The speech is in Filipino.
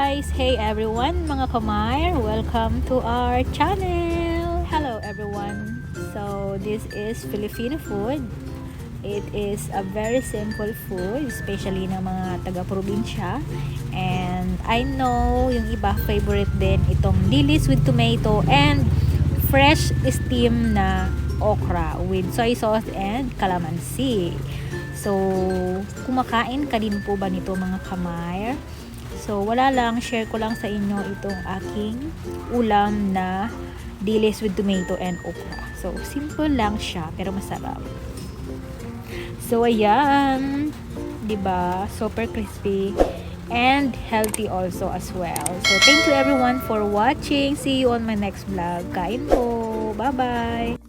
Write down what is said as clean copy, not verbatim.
guys! Hey everyone, mga kamayr! Welcome to our channel! Hello everyone! So, this is Filipino food. It is a very simple food, especially ng mga taga-probinsya. And I know yung iba favorite din itong dilis with tomato and fresh steam na okra with soy sauce and calamansi. So, kumakain ka din po ba nito mga kamayr? So, wala lang, share ko lang sa inyo itong aking ulam na dilis with tomato and okra. So, simple lang siya, pero masarap. So, ayan. Diba? Super crispy and healthy also as well. So, thank you everyone for watching. See you on my next vlog. Kain po. Bye-bye!